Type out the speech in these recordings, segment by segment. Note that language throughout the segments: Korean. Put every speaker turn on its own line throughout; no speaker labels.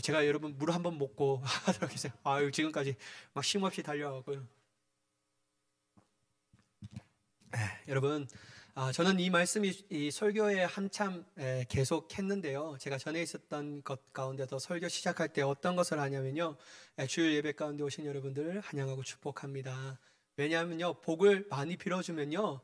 제가 여러분 물 한번 먹고 하도록 해서 지금까지 막 쉼없이 달려가고요. 여러분, 저는 이 말씀이 이 설교에 한참 계속 했는데요. 제가 전에 있었던 것 가운데서 설교 시작할 때 어떤 것을 하냐면요, 주일 예배 가운데 오신 여러분들을 환영하고 축복합니다. 왜냐하면요, 복을 많이 빌어주면요,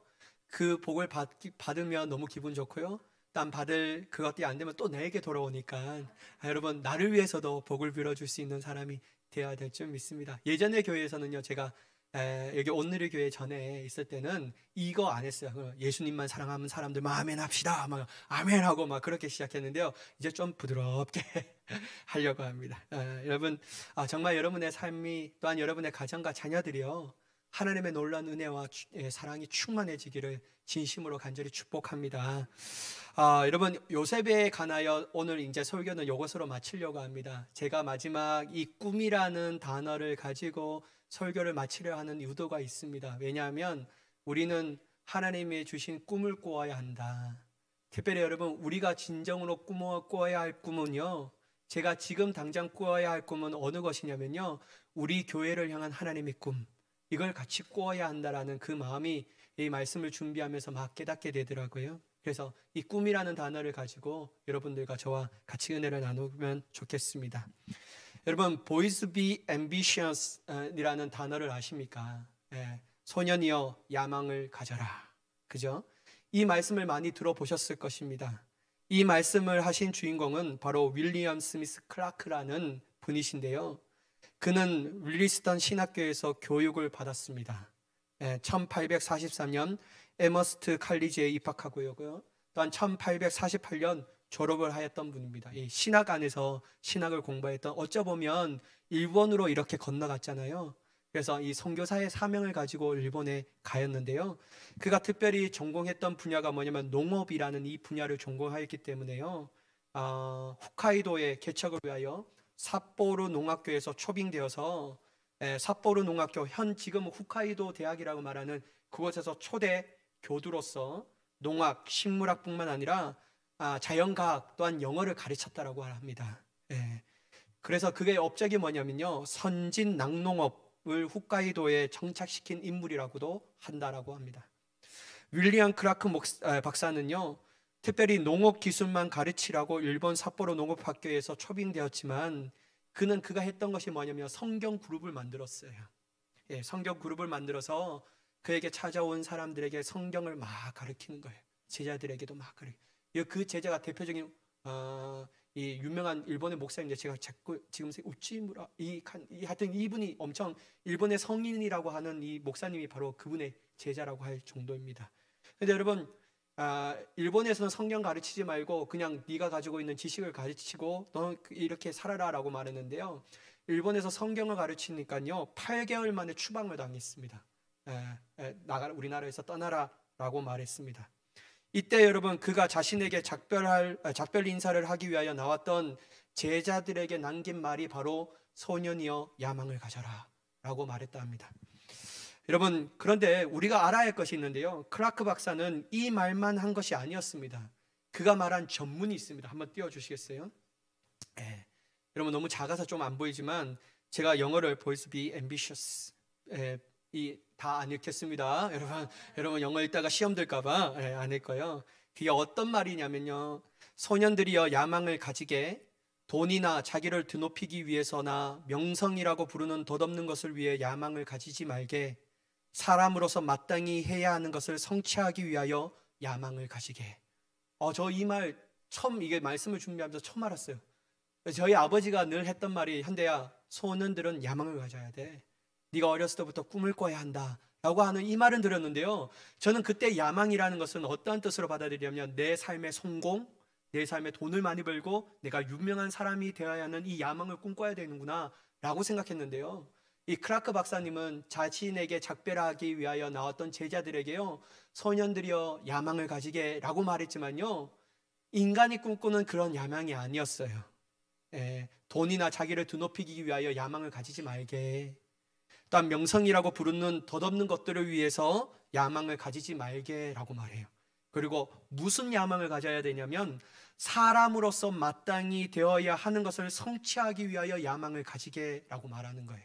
그 복을 받으면 너무 기분 좋고요, 딴 받을 그것이 안 되면 또 내게 돌아오니까 여러분, 나를 위해서도 복을 빌어줄 수 있는 사람이 되어야 될 줄 믿습니다. 예전의 교회에서는요, 제가 여기 온누리 교회 전에 있을 때는 이거 안 했어요. 예수님만 사랑하면 사람들 아멘 합시다, 막 아멘 하고 막 그렇게 시작했는데요, 이제 좀 부드럽게 하려고 합니다. 여러분, 정말 여러분의 삶이, 또한 여러분의 가정과 자녀들이요, 하나님의 놀라운 은혜와 사랑이 충만해지기를 진심으로 간절히 축복합니다. 여러분, 요셉에 관하여 오늘 이제 설교는 이것으로 마치려고 합니다. 제가 마지막 이 꿈이라는 단어를 가지고 설교를 마치려 하는 의도가 있습니다. 왜냐하면 우리는 하나님이 주신 꿈을 꾸어야 한다. 특별히 여러분, 우리가 진정으로 꾸어야 할 꿈은요, 제가 지금 당장 꾸어야 할 꿈은 어느 것이냐면요, 우리 교회를 향한 하나님의 꿈, 이걸 같이 꾸어야 한다라는 그 마음이 이 말씀을 준비하면서 막 깨닫게 되더라고요. 그래서 이 꿈이라는 단어를 가지고 여러분들과 저와 같이 은혜를 나누면 좋겠습니다. 여러분, boys be ambitious 이라는 단어를 아십니까? 소년이여 야망을 가져라. 그죠? 이 말씀을 많이 들어보셨을 것입니다. 이 말씀을 하신 주인공은 바로 윌리엄 스미스 클라크라는 분이신데요, 그는 윌리스턴 신학교에서 교육을 받았습니다. 1843년 에머스트 칼리지에 입학하고요, 또한 1848년 졸업을 하였던 분입니다. 이 신학 안에서 신학을 공부했던, 어쩌보면 일본으로 이렇게 건너갔잖아요. 그래서 이 선교사의 사명을 가지고 일본에 가였는데요, 그가 특별히 전공했던 분야가 뭐냐면 농업이라는 이 분야를 전공하였기 때문에요, 홋카이도의 개척을 위하여 삿포로 농학교에서 초빙되어서 삿포로 농학교, 현 지금 홋카이도 대학이라고 말하는 그곳에서 초대 교두로서 농학, 식물학뿐만 아니라 자연과학 또한 영어를 가르쳤다라고 합니다. 그래서 그게 업적이 뭐냐면요, 선진 낙농업을 홋카이도에 정착시킨 인물이라고도 한다라고 합니다. 윌리엄 클라크 박사는요, 특별히 농업 기술만 가르치라고 일본 삿포로 농업학교에서 초빙되었지만, 그가 했던 것이 뭐냐면 성경 그룹을 만들었어요. 성경 그룹을 만들어서 그에게 찾아온 사람들에게 성경을 막 가르치는 거예요. 제자들에게도 막 가르치고, 그 제자가 대표적인 이 유명한 일본의 목사인데, 제가 자꾸 지금 우치무라 하여튼 이분이 엄청 일본의 성인이라고 하는 이 목사님이 바로 그분의 제자라고 할 정도입니다. 근데 여러분, 일본에서는 성경 가르치지 말고 그냥 네가 가지고 있는 지식을 가르치고 너 이렇게 살아라라고 말했는데요, 일본에서 성경을 가르치니까요 8개월 만에 추방을 당했습니다. 우리나라에서 떠나라라고 말했습니다. 이때 여러분, 그가 자신에게 작별 인사를 하기 위하여 나왔던 제자들에게 남긴 말이 바로 소년이여 야망을 가져라 라고 말했다 합니다. 여러분, 그런데 우리가 알아야 할 것이 있는데요, 클라크 박사는 이 말만 한 것이 아니었습니다. 그가 말한 전문이 있습니다. 한번 띄워주시겠어요? 여러분, 너무 작아서 좀 안 보이지만 제가 영어를 boys be ambitious 다 안 읽겠습니다. 여러분 영어 읽다가 시험 들까봐 안 읽어요. 그게 어떤 말이냐면요, 소년들이여 야망을 가지게, 돈이나 자기를 드높이기 위해서나 명성이라고 부르는 덧없는 것을 위해 야망을 가지지 말게, 사람으로서 마땅히 해야 하는 것을 성취하기 위하여 야망을 가지게. 저 이 말 처음, 이게 말씀을 준비하면서 처음 알았어요. 저희 아버지가 늘 했던 말이, 현대야, 소년들은 야망을 가져야 돼. 네가 어렸을 때부터 꿈을 꿔야 한다 라고 하는 이 말은 들었는데요, 저는 그때 야망이라는 것은 어떠한 뜻으로 받아들이냐면 내 삶의 성공, 내 삶에 돈을 많이 벌고 내가 유명한 사람이 되어야 하는 이 야망을 꿈꿔야 되는구나 라고 생각했는데요, 이 클라크 박사님은 자신에게 작별하기 위하여 나왔던 제자들에게요, 소년들이여 야망을 가지게 라고 말했지만요, 인간이 꿈꾸는 그런 야망이 아니었어요. 돈이나 자기를 드높이기 위하여 야망을 가지지 말게, 또한 명성이라고 부르는 덧없는 것들을 위해서 야망을 가지지 말게 라고 말해요. 그리고 무슨 야망을 가져야 되냐면 사람으로서 마땅히 되어야 하는 것을 성취하기 위하여 야망을 가지게라고 말하는 거예요.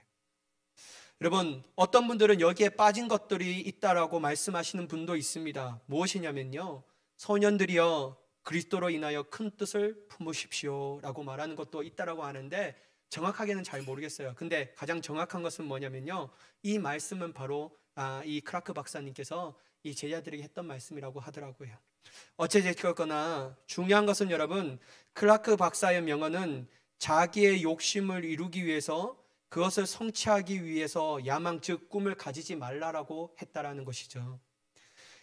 여러분, 어떤 분들은 여기에 빠진 것들이 있다라고 말씀하시는 분도 있습니다. 무엇이냐면요, 소년들이여 그리스도로 인하여 큰 뜻을 품으십시오 라고 말하는 것도 있다라고 하는데, 정확하게는 잘 모르겠어요. 근데 가장 정확한 것은 뭐냐면요, 이 말씀은 바로 이 크라크 박사님께서 이 제자들에게 했던 말씀이라고 하더라고요. 어찌됐거나 중요한 것은 여러분, 클라크 박사의 명언은 자기의 욕심을 이루기 위해서, 그것을 성취하기 위해서 야망, 즉 꿈을 가지지 말라라고 했다라는 것이죠.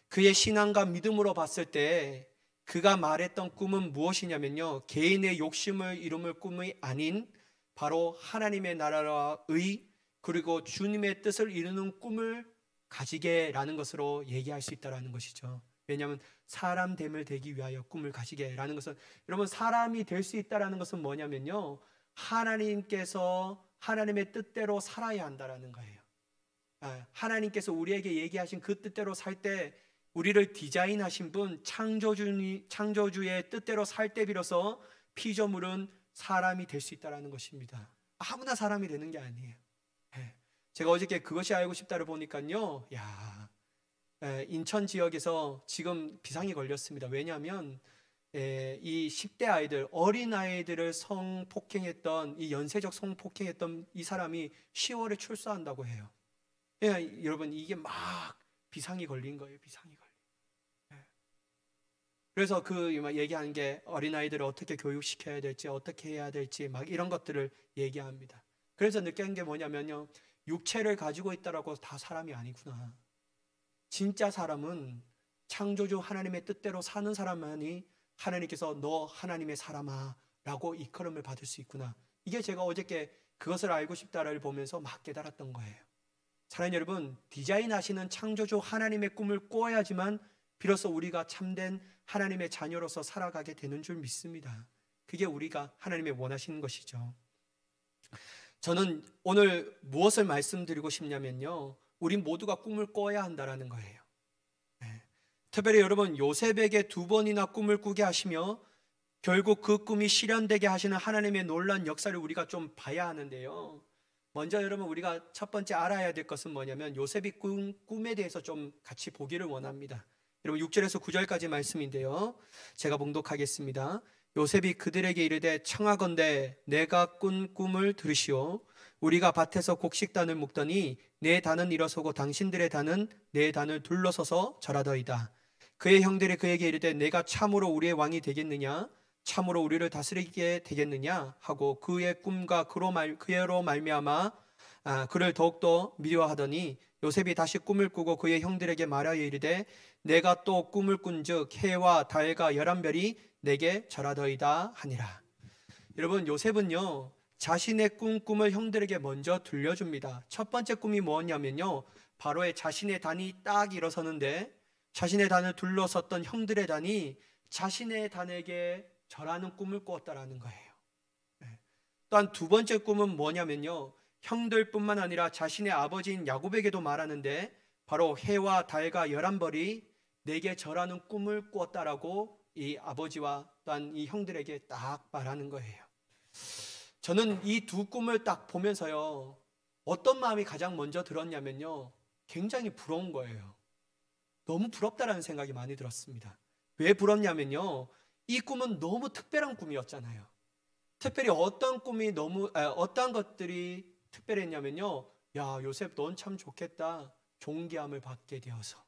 그의 신앙과 믿음으로 봤을 때 그가 말했던 꿈은 무엇이냐면요, 개인의 욕심을 이루는 꿈이 아닌 바로 하나님의 나라의, 그리고 주님의 뜻을 이루는 꿈을 가지게라는 것으로 얘기할 수 있다라는 것이죠. 왜냐하면 사람 됨을 되기 위하여 꿈을 가지게라는 것은, 여러분, 사람이 될 수 있다라는 것은 뭐냐면요, 하나님께서 하나님의 뜻대로 살아야 한다라는 거예요. 하나님께서 우리에게 얘기하신 그 뜻대로 살 때, 우리를 디자인하신 분, 창조주의 뜻대로 살 때 비로소 피조물은 사람이 될 수 있다라는 것입니다. 아무나 사람이 되는 게 아니에요. 제가 어저께 그것이 알고 싶다를 보니까요, 인천 지역에서 지금 비상이 걸렸습니다. 왜냐하면 이 10대 아이들, 어린 아이들을 성폭행했던, 이 연쇄적 성폭행했던 이 사람이 10월에 출소한다고 해요. 여러분, 이게 막 비상이 걸린 거예요. 비상이 걸린. 그래서 얘기하는 게 어린아이들을 어떻게 교육시켜야 될지, 어떻게 해야 될지 막 이런 것들을 얘기합니다. 그래서 느낀 게 뭐냐면요, 육체를 가지고 있다라고 다 사람이 아니구나. 진짜 사람은 창조주 하나님의 뜻대로 사는 사람만이 하나님께서 너 하나님의 사람아 라고 이끌음을 받을 수 있구나. 이게 제가 어저께 그것을 알고 싶다를 보면서 막 깨달았던 거예요. 사랑하는 여러분, 디자인하시는 창조주 하나님의 꿈을 꾸어야지만 비로소 우리가 참된 하나님의 자녀로서 살아가게 되는 줄 믿습니다. 그게 우리가 하나님의 원하시는 것이죠. 저는 오늘 무엇을 말씀드리고 싶냐면요, 우리 모두가 꿈을 꿔야 한다라는 거예요. 특별히 여러분, 요셉에게 2번이나 꿈을 꾸게 하시며 결국 그 꿈이 실현되게 하시는 하나님의 놀라운 역사를 우리가 좀 봐야 하는데요, 먼저 여러분, 우리가 첫 번째 알아야 될 것은 뭐냐면 요셉이 꿈에 대해서 좀 같이 보기를 원합니다. 여러분, 6절에서 9절까지 말씀인데요, 제가 봉독하겠습니다. 요셉이 그들에게 이르되 청하건대 내가 꾼 꿈을 들으시오. 우리가 밭에서 곡식단을 묶더니 내 단은 일어서고 당신들의 단은 내 단을 둘러서서 절하더이다. 그의 형들이 그에게 이르되 내가 참으로 우리의 왕이 되겠느냐, 참으로 우리를 다스리게 되겠느냐 하고 그의 꿈과 그로 말미암아 그를 더욱더 미워하더니 요셉이 다시 꿈을 꾸고 그의 형들에게 말하여 이르되 내가 또 꿈을 꾼즉 해와 달과 11별이 내게 절하더이다 하니라. 여러분, 요셉은요, 자신의 꿈을 형들에게 먼저 들려줍니다. 첫 번째 꿈이 뭐냐면요, 바로 자신의 단이 딱 일어서는데 자신의 단을 둘러섰던 형들의 단이 자신의 단에게 절하는 꿈을 꾸었다라는 거예요. 또한 2번째 꿈은 뭐냐면요, 형들뿐만 아니라 자신의 아버지인 야곱에게도 말하는데 바로 해와 달과 11벌이 내게 절하는 꿈을 꾸었다라고 이 아버지와 또한 이 형들에게 딱 말하는 거예요. 저는 이 2 꿈을 딱 보면서요, 어떤 마음이 가장 먼저 들었냐면요, 굉장히 부러운 거예요. 너무 부럽다라는 생각이 많이 들었습니다. 왜 부럽냐면요, 이 꿈은 너무 특별한 꿈이었잖아요. 특별히 어떤 것들이 특별했냐면요, 야, 요셉 넌 참 좋겠다. 존귀함을 받게 되어서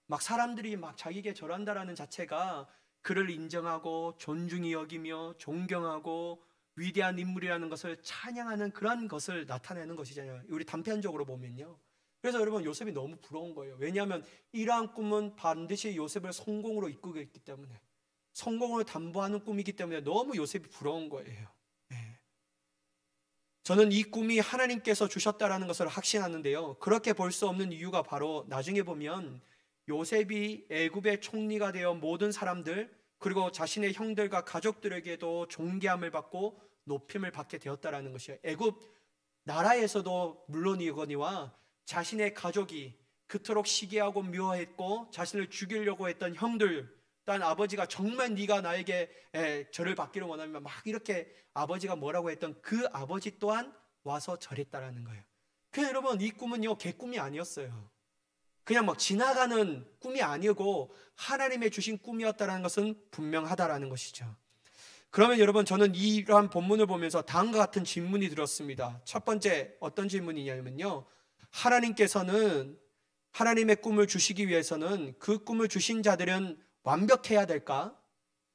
막 사람들이 막 자기에게 절한다라는 자체가 그를 인정하고 존중히 여기며 존경하고 위대한 인물이라는 것을 찬양하는 그런 것을 나타내는 것이잖아요. 우리 단편적으로 보면요. 그래서 여러분, 요셉이 너무 부러운 거예요. 왜냐하면 이러한 꿈은 반드시 요셉을 성공으로 이끌겠기 때문에, 성공을 담보하는 꿈이기 때문에 너무 요셉이 부러운 거예요. 저는 이 꿈이 하나님께서 주셨다라는 것을 확신하는데요, 그렇게 볼 수 없는 이유가 바로 나중에 보면 요셉이 애굽의 총리가 되어 모든 사람들 그리고 자신의 형들과 가족들에게도 존귀함을 받고 높임을 받게 되었다라는 것이에요. 애굽 나라에서도 물론이거니와 자신의 가족이 그토록 시기하고 미워했고 자신을 죽이려고 했던 형들, 또한 아버지가 정말 네가 나에게 절을 받기를 원하면 막 이렇게 아버지가 뭐라고 했던 그 아버지 또한 와서 절했다라는 거예요. 그냥 여러분, 이 꿈은요 개꿈이 아니었어요. 그냥 막 지나가는 꿈이 아니고 하나님의 주신 꿈이었다는 것은 분명하다라는 것이죠. 그러면 여러분, 저는 이러한 본문을 보면서 다음과 같은 질문이 들었습니다. 첫 번째, 어떤 질문이냐면요, 하나님께서는 하나님의 꿈을 주시기 위해서는 그 꿈을 주신 자들은 완벽해야 될까?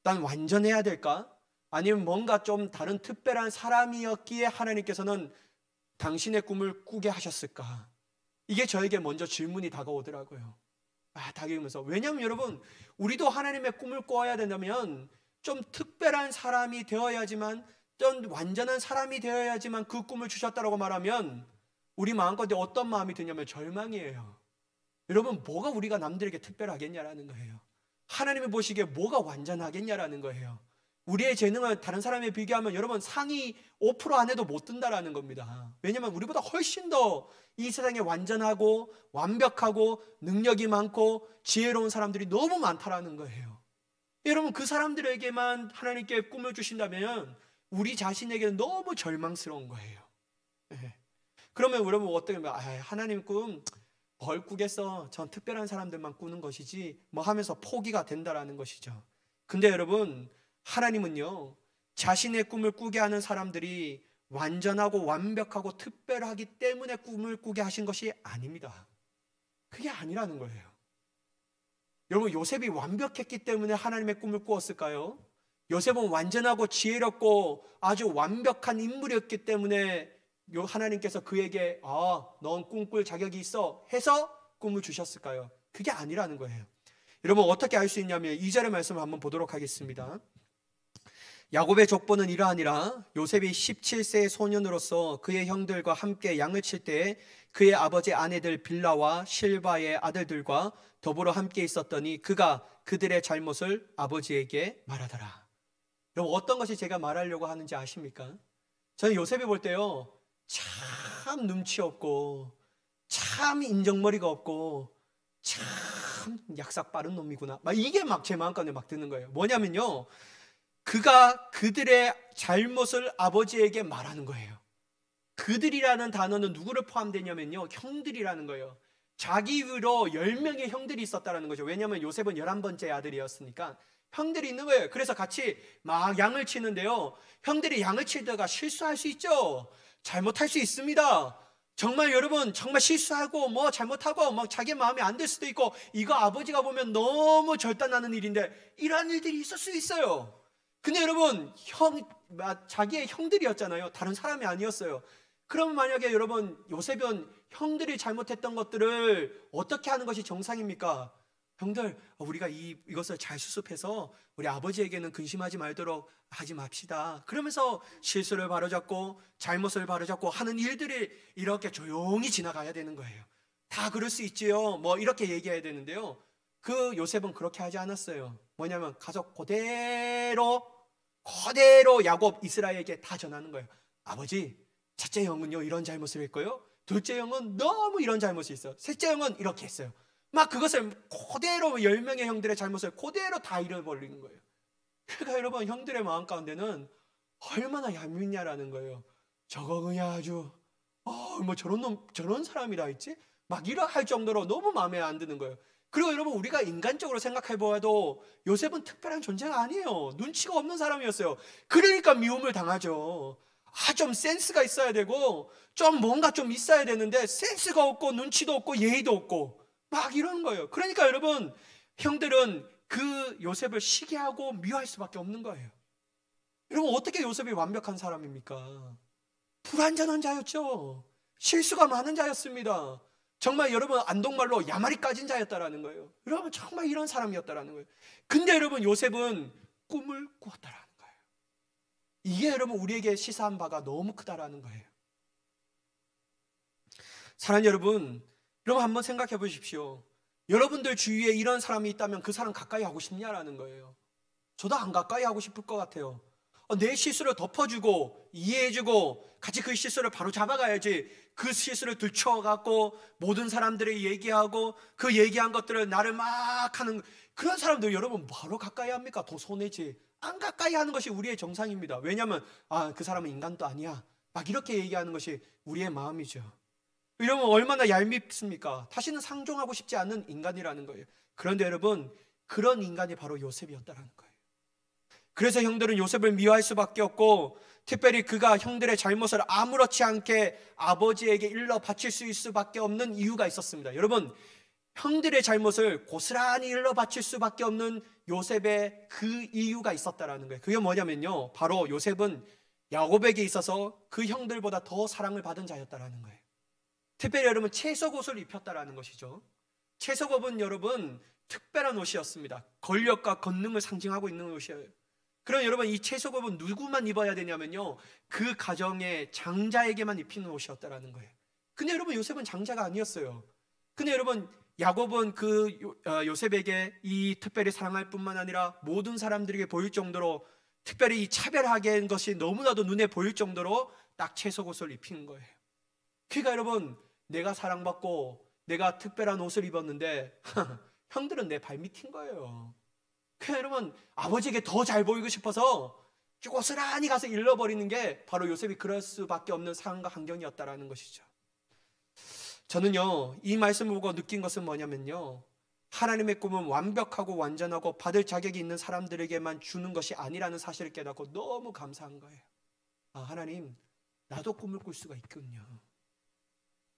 난 완전해야 될까? 아니면 뭔가 좀 다른 특별한 사람이었기에 하나님께서는 당신의 꿈을 꾸게 하셨을까? 이게 저에게 먼저 질문이 다가오더라고요. 다가오면서, 왜냐하면 여러분, 우리도 하나님의 꿈을 꿔야 된다면 좀 특별한 사람이 되어야지만, 좀 완전한 사람이 되어야지만 그 꿈을 주셨다고 말하면 우리 마음가운데 어떤 마음이 드냐면 절망이에요. 여러분, 뭐가 우리가 남들에게 특별하겠냐라는 거예요. 하나님이 보시기에 뭐가 완전하겠냐라는 거예요. 우리의 재능을 다른 사람에 비교하면 여러분 상위 5% 안에도 못 든다라는 겁니다. 왜냐하면 우리보다 훨씬 더 이 세상에 완전하고 완벽하고 능력이 많고 지혜로운 사람들이 너무 많다라는 거예요. 여러분, 그 사람들에게만 하나님께 꿈을 주신다면 우리 자신에게는 너무 절망스러운 거예요. 그러면 여러분 어떻게 하면 하나님 꿈 뭘 꾸겠어? 전 특별한 사람들만 꾸는 것이지 뭐 하면서 포기가 된다라는 것이죠. 근데 여러분, 하나님은요 자신의 꿈을 꾸게 하는 사람들이 완전하고 완벽하고 특별하기 때문에 꿈을 꾸게 하신 것이 아닙니다. 그게 아니라는 거예요. 여러분, 요셉이 완벽했기 때문에 하나님의 꿈을 꾸었을까요? 요셉은 완전하고 지혜롭고 아주 완벽한 인물이었기 때문에 하나님께서 그에게 넌 꿈꿀 자격이 있어 해서 꿈을 주셨을까요? 그게 아니라는 거예요. 여러분, 어떻게 알 수 있냐면 2절의 말씀을 한번 보도록 하겠습니다. 야곱의 족보는 이러하니라. 요셉이 17세의 소년으로서 그의 형들과 함께 양을 칠 때에 그의 아버지 아내들 빌라와 실바의 아들들과 더불어 함께 있었더니 그가 그들의 잘못을 아버지에게 말하더라. 여러분, 어떤 것이 제가 말하려고 하는지 아십니까? 저는 요셉이 볼 때요 참 눈치 없고 참 인정머리가 없고 참 약삭 빠른 놈이구나, 이게 막 제 마음가운데 막 드는 거예요. 뭐냐면요, 그가 그들의 잘못을 아버지에게 말하는 거예요. 그들이라는 단어는 누구를 포함되냐면요, 형들이라는 거예요. 자기 위로 10명의 형들이 있었다는 거죠. 왜냐하면 요셉은 11번째 아들이었으니까 형들이 있는 거예요. 그래서 같이 막 양을 치는데요, 형들이 양을 치다가 실수할 수 있죠. 잘못할 수 있습니다. 정말 여러분, 정말 실수하고 뭐 잘못하고 막 자기 마음에 안 들 수도 있고, 이거 아버지가 보면 너무 절단나는 일인데 이러한 일들이 있을 수 있어요. 근데 여러분, 자기의 형들이었잖아요. 다른 사람이 아니었어요. 그럼 만약에 여러분, 요셉은 형들이 잘못했던 것들을 어떻게 하는 것이 정상입니까? 형들, 우리가 이것을 잘 수습해서 우리 아버지에게는 근심하지 말도록 하지 맙시다. 그러면서 실수를 바로잡고 잘못을 바로잡고 하는 일들이 이렇게 조용히 지나가야 되는 거예요. 다 그럴 수 있지요, 뭐 이렇게 얘기해야 되는데요, 그 요셉은 그렇게 하지 않았어요. 뭐냐면 가서 그대로 야곱 이스라엘에게 다 전하는 거예요. 아버지, 첫째 형은요 이런 잘못을 했고요, 둘째 형은 너무 이런 잘못이 있어요, 셋째 형은 이렇게 했어요. 막 그것을 그대로 10명의 형들의 잘못을 그대로 다 잃어버리는 거예요. 그러니까 여러분, 형들의 마음 가운데는 얼마나 얄밉냐라는 거예요. 저거 그냥 아주 뭐 저런 놈, 저런 사람이라 했지? 막 이러 할 정도로 너무 마음에 안 드는 거예요. 그리고 여러분, 우리가 인간적으로 생각해 보아도 요셉은 특별한 존재가 아니에요. 눈치가 없는 사람이었어요. 그러니까 미움을 당하죠. 좀 센스가 있어야 되고 좀 뭔가 좀 있어야 되는데 센스가 없고 눈치도 없고 예의도 없고 막 이런 거예요. 그러니까 여러분, 형들은 그 요셉을 시기하고 미워할 수밖에 없는 거예요. 여러분, 어떻게 요셉이 완벽한 사람입니까? 불완전한 자였죠. 실수가 많은 자였습니다. 정말 여러분, 안동말로 야마리 까진 자였다라는 거예요. 여러분, 정말 이런 사람이었다라는 거예요. 근데 여러분, 요셉은 꿈을 꾸었다라는 거예요. 이게 여러분, 우리에게 시사한 바가 너무 크다라는 거예요. 사랑하는 여러분, 한번 생각해 보십시오. 여러분들 주위에 이런 사람이 있다면 그 사람 가까이 하고 싶냐라는 거예요. 저도 안 가까이 하고 싶을 것 같아요. 내 실수를 덮어주고 이해해주고 같이 그 실수를 바로 잡아가야지. 그 실수를 들춰갖고 모든 사람들이 얘기하고 그 얘기한 것들을 나를 막 하는 그런 사람들 여러분 바로 가까이 합니까? 더 손해지. 안 가까이 하는 것이 우리의 정상입니다. 왜냐하면 그 사람은 인간도 아니야. 막 이렇게 얘기하는 것이 우리의 마음이죠. 이러면 얼마나 얄밉습니까? 다시는 상종하고 싶지 않은 인간이라는 거예요. 그런데 여러분 그런 인간이 바로 요셉이었다라는 거예요. 그래서 형들은 요셉을 미워할 수밖에 없고 특별히 그가 형들의 잘못을 아무렇지 않게 아버지에게 일러 바칠 수밖에 없는 이유가 있었습니다. 여러분 형들의 잘못을 고스란히 일러 바칠 수밖에 없는 요셉의 그 이유가 있었다라는 거예요. 그게 뭐냐면요, 바로 요셉은 야곱에게 있어서 그 형들보다 더 사랑을 받은 자였다라는 거예요. 특별히 여러분 채석옷을 입혔다라는 것이죠. 채석옷은 여러분 특별한 옷이었습니다. 권력과 권능을 상징하고 있는 옷이에요. 그럼 여러분 이 채석옷은 누구만 입어야 되냐면요, 그 가정의 장자에게만 입히는 옷이었다라는 거예요. 근데 여러분 요셉은 장자가 아니었어요. 근데 여러분 야곱은 그 요셉에게 이 특별히 사랑할 뿐만 아니라 모든 사람들에게 보일 정도로 특별히 이 차별하게 한 것이 너무나도 눈에 보일 정도로 딱 채석옷을 입히는 거예요. 그러니까 여러분 내가 사랑받고 내가 특별한 옷을 입었는데 형들은 내 발밑인 거예요. 그러니까 여러분 아버지에게 더 잘 보이고 싶어서 고스란히 가서 일러버리는 게 바로 요셉이 그럴 수밖에 없는 상황과 환경이었다라는 것이죠. 저는요 이 말씀을 보고 느낀 것은 뭐냐면요, 하나님의 꿈은 완벽하고 완전하고 받을 자격이 있는 사람들에게만 주는 것이 아니라는 사실을 깨닫고 너무 감사한 거예요. 하나님 나도 꿈을 꿀 수가 있군요.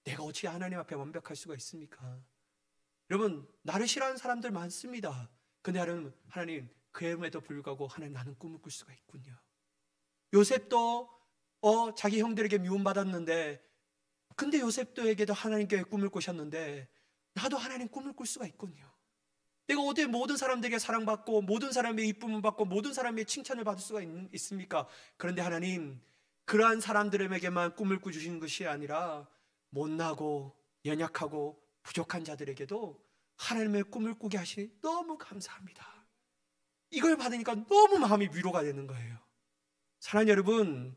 내가 어찌 하나님 앞에 완벽할 수가 있습니까? 여러분 나를 싫어하는 사람들 많습니다. 근데 하나님 그럼에도 불구하고 하나님 나는 꿈을 꿀 수가 있군요. 요셉도 자기 형들에게 미움받았는데 근데 요셉도에게도 하나님께 꿈을 꾸셨는데 나도 하나님 꿈을 꿀 수가 있군요. 내가 어디 모든 사람들에게 사랑받고 모든 사람의 이쁨을 받고 모든 사람의 칭찬을 받을 수가 있습니까? 그런데 하나님 그러한 사람들에게만 꿈을 꾸주시는 것이 아니라 못나고 연약하고 부족한 자들에게도 하나님의 꿈을 꾸게 하시니 너무 감사합니다. 이걸 받으니까 너무 마음이 위로가 되는 거예요. 사랑하는 여러분,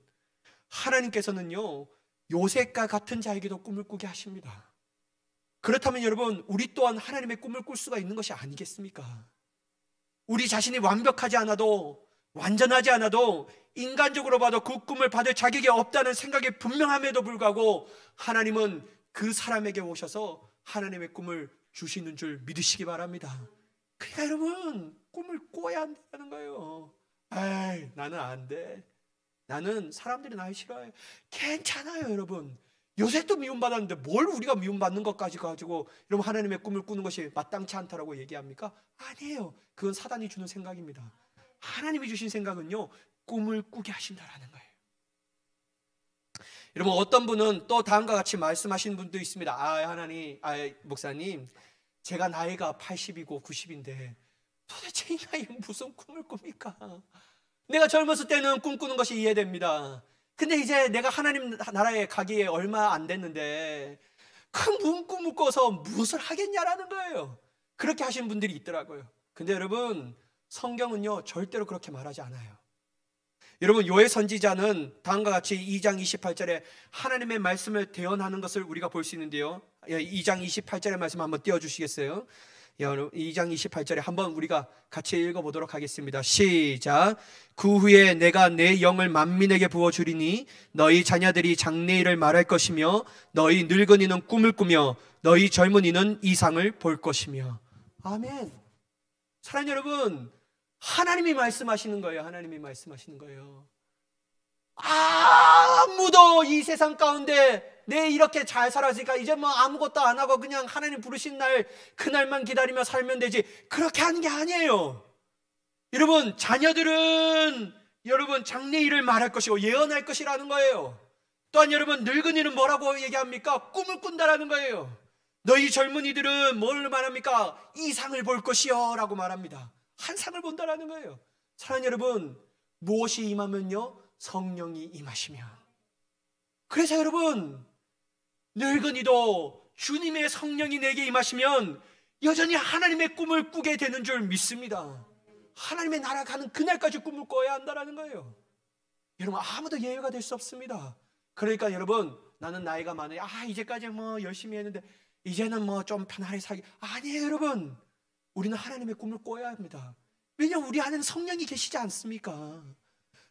하나님께서는요 요셉과 같은 자에게도 꿈을 꾸게 하십니다. 그렇다면 여러분 우리 또한 하나님의 꿈을 꿀 수가 있는 것이 아니겠습니까? 우리 자신이 완벽하지 않아도 완전하지 않아도 인간적으로 봐도 그 꿈을 받을 자격이 없다는 생각이 분명함에도 불구하고 하나님은 그 사람에게 오셔서 하나님의 꿈을 주시는 줄 믿으시기 바랍니다. 그러니까 여러분 꿈을 꿔야 한다는 거예요. 나는 안 돼. 나는 사람들이 날 싫어해. 괜찮아요 여러분. 요셉도 미움받았는데 뭘 우리가 미움받는 것까지 가지고 여러분 하나님의 꿈을 꾸는 것이 마땅치 않다라고 얘기합니까? 아니에요. 그건 사단이 주는 생각입니다. 하나님이 주신 생각은요 꿈을 꾸게 하신다라는 거예요. 여러분 어떤 분은 또 다음과 같이 말씀하시는 분도 있습니다. 하나님, 목사님 제가 나이가 80이고 90인데 도대체 이 나이에 무슨 꿈을 꿉니까? 내가 젊었을 때는 꿈꾸는 것이 이해됩니다. 근데 이제 내가 하나님 나라에 가기에 얼마 안 됐는데 큰 꿈을 꿔서 무엇을 하겠냐라는 거예요. 그렇게 하시는 분들이 있더라고요. 근데 여러분 성경은요 절대로 그렇게 말하지 않아요. 여러분 요엘 선지자는 다음과 같이 2장 28절에 하나님의 말씀을 대언하는 것을 우리가 볼 수 있는데요, 2장 28절의 말씀 한번 띄워주시겠어요? 2장 28절에 한번 우리가 같이 읽어보도록 하겠습니다. 시작. 그 후에 내가 내 영을 만민에게 부어주리니 너희 자녀들이 장래일을 말할 것이며 너희 늙은이는 꿈을 꾸며 너희 젊은이는 이상을 볼 것이며. 아멘. 사랑하는 여러분, 하나님이 말씀하시는 거예요. 하나님이 말씀하시는 거예요. 아무도 이 세상 가운데 내 이렇게 잘 살았으니까 이제 뭐 아무것도 안 하고 그냥 하나님 부르신 날 그날만 기다리며 살면 되지, 그렇게 하는 게 아니에요. 여러분 자녀들은 여러분 장래일을 말할 것이고 예언할 것이라는 거예요. 또한 여러분 늙은이는 뭐라고 얘기합니까? 꿈을 꾼다라는 거예요. 너희 젊은이들은 뭘 말합니까? 이상을 볼 것이요 라고 말합니다. 한 상을 본다라는 거예요. 사랑하는 여러분, 무엇이 임하면요? 성령이 임하시면. 그래서 여러분 늙은이도 주님의 성령이 내게 임하시면 여전히 하나님의 꿈을 꾸게 되는 줄 믿습니다. 하나님의 나라 가는 그날까지 꿈을 꿔야 한다는 거예요. 여러분, 아무도 예외가 될 수 없습니다. 그러니까 여러분, 나는 나이가 많아요. 이제까지 뭐 열심히 했는데 이제는 뭐 좀 편하게 살기. 아니에요, 여러분. 우리는 하나님의 꿈을 꿔야 합니다. 왜냐하면 우리 안에는 성령이 계시지 않습니까?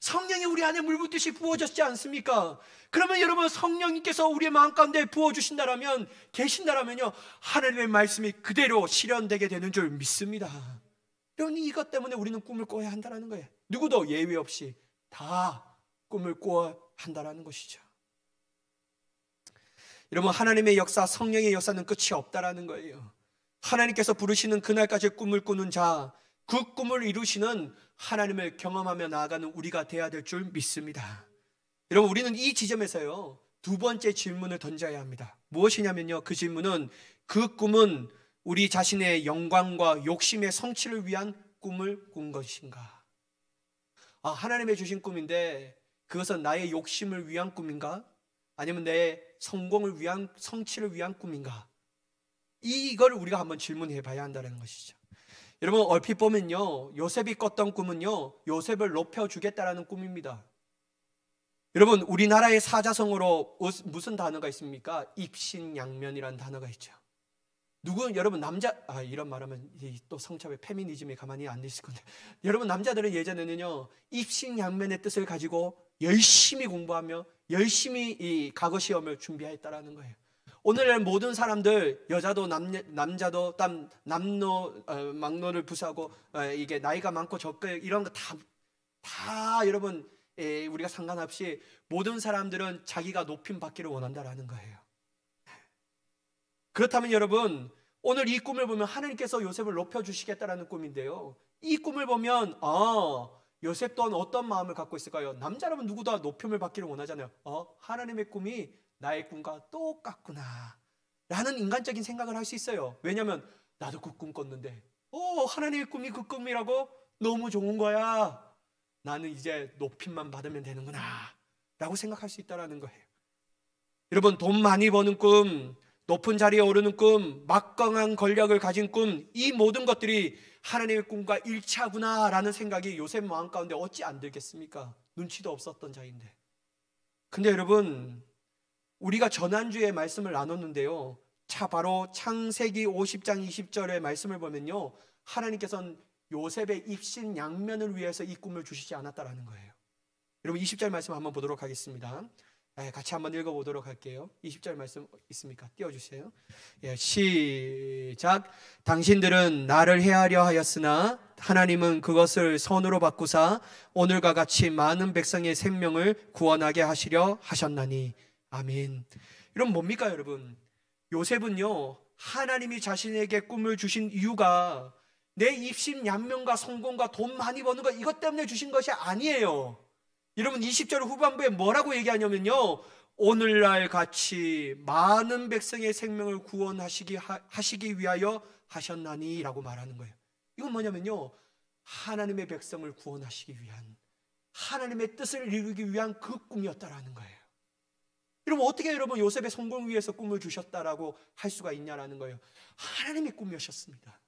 성령이 우리 안에 물붓듯이 부어졌지 않습니까? 그러면 여러분, 성령님께서 우리의 마음 가운데 부어주신다라면, 계신다라면요, 하나님의 말씀이 그대로 실현되게 되는 줄 믿습니다. 여러분, 이것 때문에 우리는 꿈을 꿔야 한다는 거예요. 누구도 예외 없이 다 꿈을 꿔야 한다는 것이죠. 여러분, 하나님의 역사, 성령의 역사는 끝이 없다라는 거예요. 하나님께서 부르시는 그날까지 꿈을 꾸는 자, 그 꿈을 이루시는 하나님을 경험하며 나아가는 우리가 되어야 될 줄 믿습니다. 여러분, 우리는 이 지점에서요, 두 번째 질문을 던져야 합니다. 무엇이냐면요, 그 질문은, 그 꿈은 우리 자신의 영광과 욕심의 성취를 위한 꿈을 꾼 것인가? 하나님의 주신 꿈인데 그것은 나의 욕심을 위한 꿈인가? 아니면 내 성공을 위한, 성취를 위한 꿈인가? 이걸 우리가 한번 질문해 봐야 한다는 것이죠. 여러분, 얼핏 보면요, 요셉이 꿨던 꿈은요, 요셉을 높여주겠다라는 꿈입니다. 여러분, 우리나라의 사자성어로 무슨 단어가 있습니까? 입신양면이라는 단어가 있죠. 여러분, 이런 말하면 또 성차별 페미니즘이 가만히 안 있을 건데, 여러분, 남자들은 예전에는요, 입신양면의 뜻을 가지고 열심히 공부하며 열심히 이 과거 시험을 준비했다라는 거예요. 오늘날 모든 사람들, 여자도 남자도 막노를 부수하고, 이게 나이가 많고 적고 이런 거 다 여러분, 우리가 상관없이 모든 사람들은 자기가 높임 받기를 원한다라는 거예요. 그렇다면 여러분, 오늘 이 꿈을 보면 하나님께서 요셉을 높여주시겠다라는 꿈인데요, 이 꿈을 보면 요셉 또한 어떤 마음을 갖고 있을까요? 남자라면 누구도 높임을 받기를 원하잖아요. 하나님의 꿈이 나의 꿈과 똑같구나 라는 인간적인 생각을 할 수 있어요. 왜냐하면 나도 그 꿈 꿨는데 하나님의 꿈이 그 꿈이라고? 너무 좋은 거야. 나는 이제 높임만 받으면 되는구나 라고 생각할 수 있다는 거예요. 여러분, 돈 많이 버는 꿈, 높은 자리에 오르는 꿈, 막강한 권력을 가진 꿈, 이 모든 것들이 하나님의 꿈과 일치하구나 라는 생각이 요셉 마음 가운데 어찌 안 들겠습니까? 눈치도 없었던 자인데. 근데 여러분, 우리가 지난주에 말씀을 나눴는데요, 바로 창세기 50장 20절의 말씀을 보면요, 하나님께서는 요셉의 입신양면을 위해서 이 꿈을 주시지 않았다라는 거예요. 여러분, 20절 말씀 한번 보도록 하겠습니다. 같이 한번 읽어보도록 할게요. 20절 말씀 있습니까? 띄워주세요. 시작. 당신들은 나를 해하려 하였으나 하나님은 그것을 선으로 바꾸사 오늘과 같이 많은 백성의 생명을 구원하게 하시려 하셨나니. 아멘. 이런 뭡니까 여러분? 요셉은요, 하나님이 자신에게 꿈을 주신 이유가 내 입신양면과 성공과 돈 많이 버는 것, 이것 때문에 주신 것이 아니에요. 여러분, 20절 후반부에 뭐라고 얘기하냐면요, 오늘날 같이 많은 백성의 생명을 구원하시기 위하여 하셨나니 라고 말하는 거예요. 이건 뭐냐면요, 하나님의 백성을 구원하시기 위한, 하나님의 뜻을 이루기 위한 그 꿈이었다라는 거예요. 여러분, 어떻게 여러분 요셉의 성공을 위해서 꿈을 주셨다라고 할 수가 있냐라는 거예요. 하나님의 꿈이었습니다.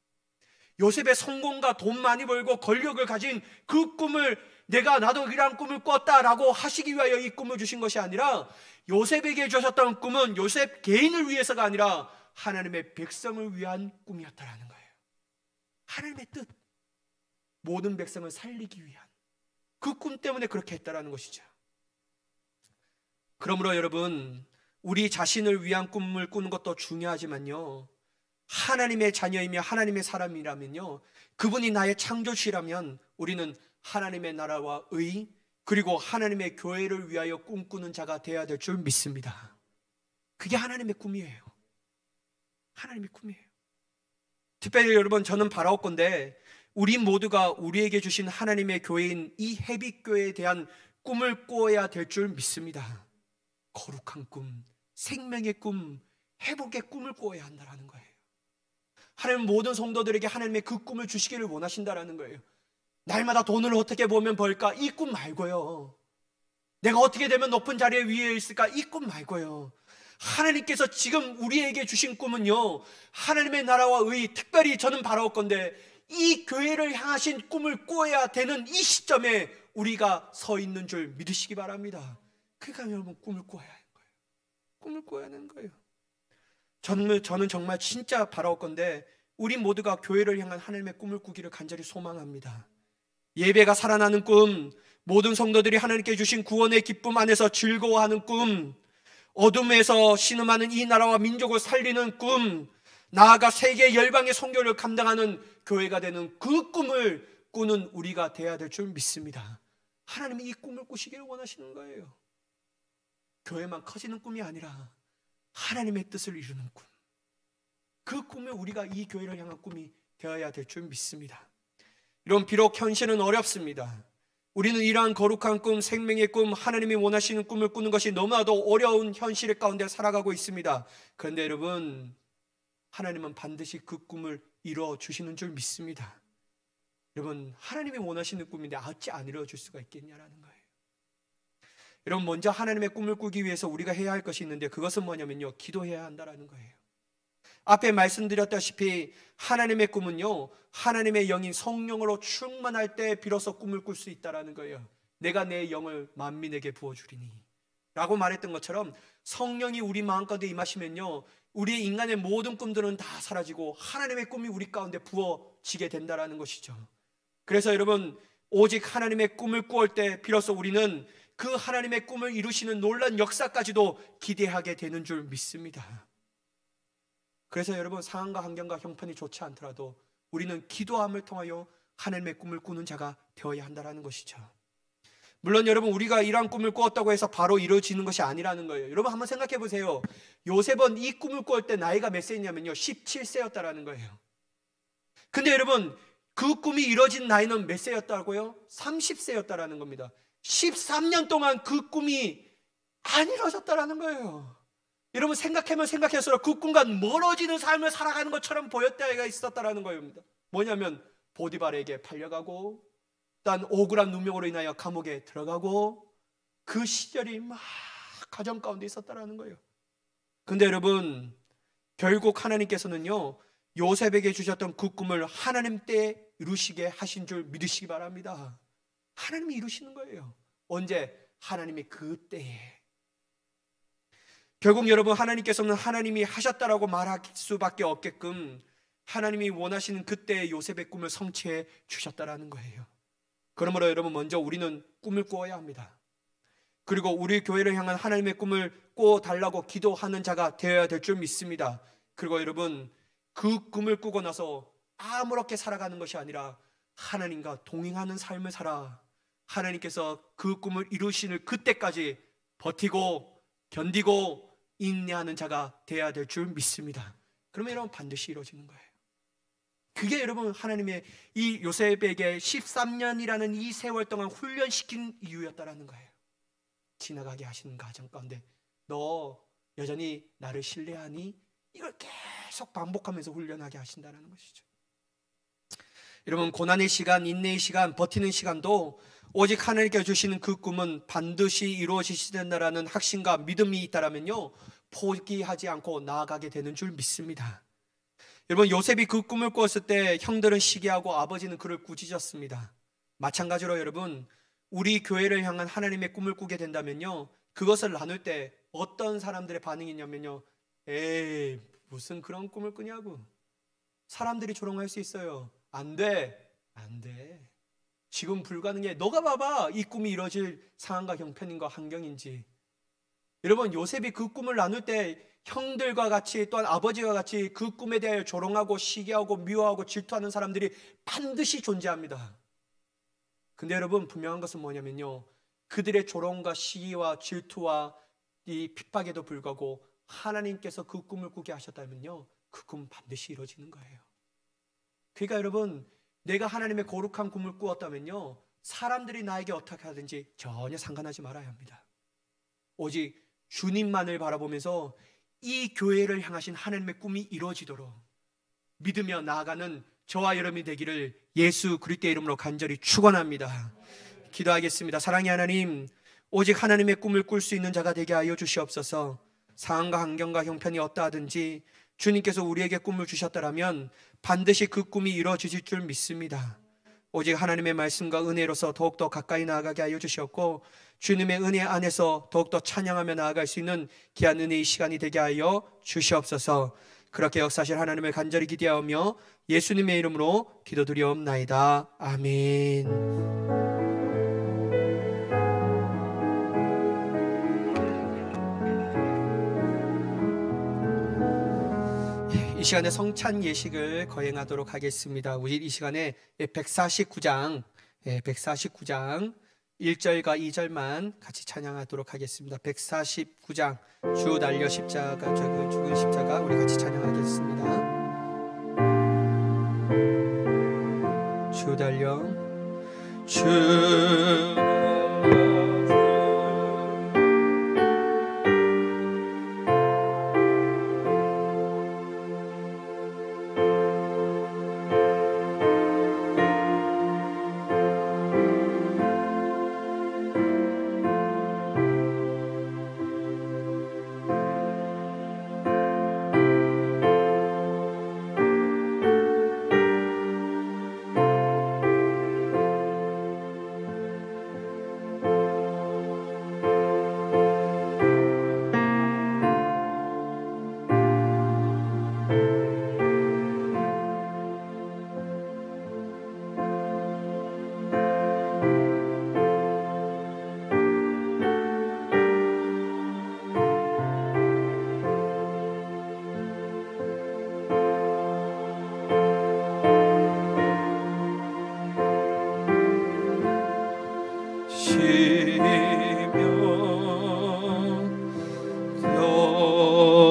요셉의 성공과 돈 많이 벌고 권력을 가진 그 꿈을 나도 이러한 꿈을 꿨다라고 하시기 위하여 이 꿈을 주신 것이 아니라, 요셉에게 주셨던 꿈은 요셉 개인을 위해서가 아니라 하나님의 백성을 위한 꿈이었다라는 거예요. 하나님의 뜻, 모든 백성을 살리기 위한 그 꿈 때문에 그렇게 했다라는 것이죠. 그러므로 여러분, 우리 자신을 위한 꿈을 꾸는 것도 중요하지만요, 하나님의 자녀이며 하나님의 사람이라면요, 그분이 나의 창조주시라면 우리는 하나님의 나라와 의, 그리고 하나님의 교회를 위하여 꿈꾸는 자가 되어야 될 줄 믿습니다. 그게 하나님의 꿈이에요. 하나님의 꿈이에요. 특별히 여러분, 저는 바라옵건대 우리 모두가 우리에게 주신 하나님의 교회인 이 헤빗교회에 대한 꿈을 꿔야 될 줄 믿습니다. 거룩한 꿈, 생명의 꿈, 회복의 꿈을 꿔야 한다는 거예요. 하나님 모든 성도들에게 하나님의 그 꿈을 주시기를 원하신다는 거예요. 날마다 돈을 어떻게 벌까? 이 꿈 말고요. 내가 어떻게 되면 높은 자리에 위에 있을까? 이 꿈 말고요. 하나님께서 지금 우리에게 주신 꿈은요, 하나님의 나라와 의, 특별히 저는 바라옵건대 이 교회를 향하신 꿈을 꾸어야 되는 이 시점에 우리가 서 있는 줄 믿으시기 바랍니다. 그러니까 여러분 꿈을 꾸어야 하는 거예요. 꿈을 꾸어야 하는 거예요. 저는 정말 진짜 바라올 건데 우리 모두가 교회를 향한 하나님의 꿈을 꾸기를 간절히 소망합니다. 예배가 살아나는 꿈, 모든 성도들이 하나님께 주신 구원의 기쁨 안에서 즐거워하는 꿈, 어둠에서 신음하는 이 나라와 민족을 살리는 꿈, 나아가 세계 열방의 선교를 감당하는 교회가 되는 그 꿈을 꾸는 우리가 돼야 될 줄 믿습니다. 하나님이 이 꿈을 꾸시기를 원하시는 거예요. 교회만 커지는 꿈이 아니라 하나님의 뜻을 이루는 꿈, 그 꿈에 우리가 이 교회를 향한 꿈이 되어야 될 줄 믿습니다. 이런 비록 현실은 어렵습니다. 우리는 이러한 거룩한 꿈, 생명의 꿈, 하나님이 원하시는 꿈을 꾸는 것이 너무나도 어려운 현실 가운데 살아가고 있습니다. 그런데 여러분, 하나님은 반드시 그 꿈을 이루어 주시는 줄 믿습니다. 여러분, 하나님이 원하시는 꿈인데 어찌 안 이루어 줄 수가 있겠냐라는 거예요. 여러분, 먼저 하나님의 꿈을 꾸기 위해서 우리가 해야 할 것이 있는데 그것은 뭐냐면요, 기도해야 한다라는 거예요. 앞에 말씀드렸다시피 하나님의 꿈은요, 하나님의 영인 성령으로 충만할 때 비로소 꿈을 꿀 수 있다라는 거예요. 내가 내 영을 만민에게 부어주리니 라고 말했던 것처럼 성령이 우리 마음 가운데 임하시면요, 우리 인간의 모든 꿈들은 다 사라지고 하나님의 꿈이 우리 가운데 부어지게 된다라는 것이죠. 그래서 여러분, 오직 하나님의 꿈을 꾸을 때 비로소 우리는 그 하나님의 꿈을 이루시는 놀라운 역사까지도 기대하게 되는 줄 믿습니다. 그래서 여러분, 상황과 환경과 형편이 좋지 않더라도 우리는 기도함을 통하여 하나님의 꿈을 꾸는 자가 되어야 한다는 것이죠. 물론 여러분, 우리가 이러한 꿈을 꾸었다고 해서 바로 이루어지는 것이 아니라는 거예요. 여러분 한번 생각해 보세요. 요셉은 이 꿈을 꾸을 때 나이가 몇 세였냐면요, 17세였다라는 거예요. 근데 여러분, 그 꿈이 이루어진 나이는 몇 세였다고요? 30세였다라는 겁니다. 13년 동안 그 꿈이 안 이루어졌다라는 거예요. 여러분, 생각하면 생각할수록 그 꿈과 멀어지는 삶을 살아가는 것처럼 보였다가 있었다라는 겁니다. 뭐냐면 보디발에게 팔려가고, 또 억울한 누명으로 인하여 감옥에 들어가고, 그 시절이 막 가정 가운데 있었다라는 거예요. 근데 여러분, 결국 하나님께서는요, 요셉에게 주셨던 그 꿈을 하나님 때 이루시게 하신 줄 믿으시기 바랍니다. 하나님이 이루시는 거예요. 언제? 하나님이 그때에. 결국 여러분, 하나님께서는 하나님이 하셨다라고 말할 수밖에 없게끔 하나님이 원하시는 그때의 요셉의 꿈을 성취해 주셨다라는 거예요. 그러므로 여러분, 먼저 우리는 꿈을 꾸어야 합니다. 그리고 우리 교회를 향한 하나님의 꿈을 꾸어달라고 기도하는 자가 되어야 될 줄 믿습니다. 그리고 여러분, 그 꿈을 꾸고 나서 아무렇게 살아가는 것이 아니라 하나님과 동행하는 삶을 살아 하나님께서 그 꿈을 이루시는 그때까지 버티고 견디고 인내하는 자가 되어야 될 줄 믿습니다. 그러면 여러분, 반드시 이루어지는 거예요. 그게 여러분, 하나님의 이 요셉에게 13년이라는 이 세월 동안 훈련시킨 이유였다라는 거예요. 지나가게 하시는 가정 가운데 너 여전히 나를 신뢰하니? 이걸 계속 반복하면서 훈련하게 하신다는 것이죠. 여러분, 고난의 시간, 인내의 시간, 버티는 시간도 오직 하나님께 주시는 그 꿈은 반드시 이루어지신다라는 확신과 믿음이 있다라면요, 포기하지 않고 나아가게 되는 줄 믿습니다. 여러분, 요셉이 그 꿈을 꾸었을 때 형들은 시기하고 아버지는 그를 꾸짖었습니다. 마찬가지로 여러분, 우리 교회를 향한 하나님의 꿈을 꾸게 된다면요, 그것을 나눌 때 어떤 사람들의 반응이냐면요, 에이, 무슨 그런 꿈을 꾸냐고. 사람들이 조롱할 수 있어요. 안 돼, 안 돼. 지금 불가능해. 너가 봐봐, 이 꿈이 이루어질 상황과 형편인가 환경인지. 여러분, 요셉이 그 꿈을 나눌 때 형들과 같이, 또한 아버지와 같이 그 꿈에 대하여 조롱하고 시기하고 미워하고 질투하는 사람들이 반드시 존재합니다. 근데 여러분, 분명한 것은 뭐냐면요, 그들의 조롱과 시기와 질투와 이 핍박에도 불구하고 하나님께서 그 꿈을 꾸게 하셨다면요, 그 꿈은 반드시 이루어지는 거예요. 그러니까 여러분, 내가 하나님의 거룩한 꿈을 꾸었다면요, 사람들이 나에게 어떻게 하든지 전혀 상관하지 말아야 합니다. 오직 주님만을 바라보면서 이 교회를 향하신 하나님의 꿈이 이루어지도록 믿으며 나아가는 저와 여러분이 되기를 예수 그리스도의 이름으로 간절히 축원합니다. 기도하겠습니다. 사랑의 하나님, 오직 하나님의 꿈을 꿀 수 있는 자가 되게 하여 주시옵소서. 상황과 환경과 형편이 어떠하든지 주님께서 우리에게 꿈을 주셨다라면 반드시 그 꿈이 이루어지실 줄 믿습니다. 오직 하나님의 말씀과 은혜로서 더욱더 가까이 나아가게 하여 주시었고, 주님의 은혜 안에서 더욱더 찬양하며 나아갈 수 있는 귀한 은혜의 시간이 되게 하여 주시옵소서. 그렇게 역사하실 하나님을 간절히 기대하며 예수님의 이름으로 기도드리옵나이다. 아멘. 이 시간에 성찬 예식을 거행하도록 하겠습니다. 우리 이 시간에 149장 1절과 2절만 같이 찬양하도록 하겠습니다. 149장 주 달려 십자가 죽은 십자가 우리 같이 찬양하겠습니다. 주 달려 주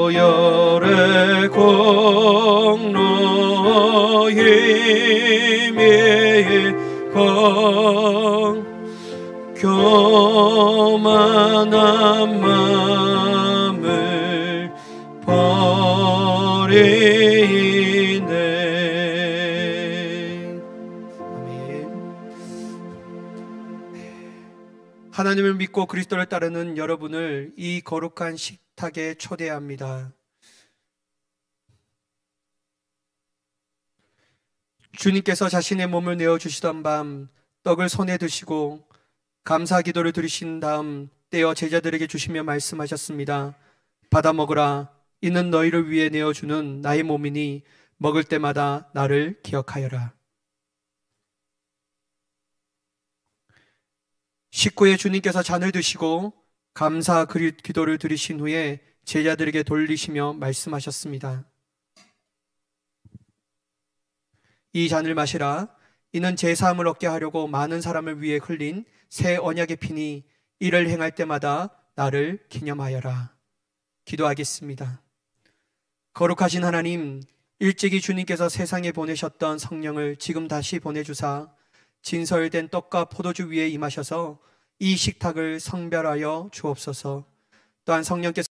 교열의 공로 힘의 공 교만한 마음을 버리네. 아멘. 하나님을 믿고 그리스도를 따르는 여러분을 이 거룩한 식탁에 초대합니다. 주님께서 자신의 몸을 내어주시던 밤 떡을 손에 드시고 감사 기도를 드리신 다음 떼어 제자들에게 주시며 말씀하셨습니다. 받아 먹으라. 이는 너희를 위해 내어주는 나의 몸이니 먹을 때마다 나를 기억하여라. 식후에 주님께서 잔을 드시고 감사 기도를 드리신 후에 제자들에게 돌리시며 말씀하셨습니다. 이 잔을 마시라. 이는 제 사함을 얻게 하려고 많은 사람을 위해 흘린 새 언약의 피니 이를 행할 때마다 나를 기념하여라. 기도하겠습니다. 거룩하신 하나님, 일찍이 주님께서 세상에 보내셨던 성령을 지금 다시 보내주사 진설된 떡과 포도주 위에 임하셔서 이 식탁을 성별하여 주옵소서. 또한 성령께서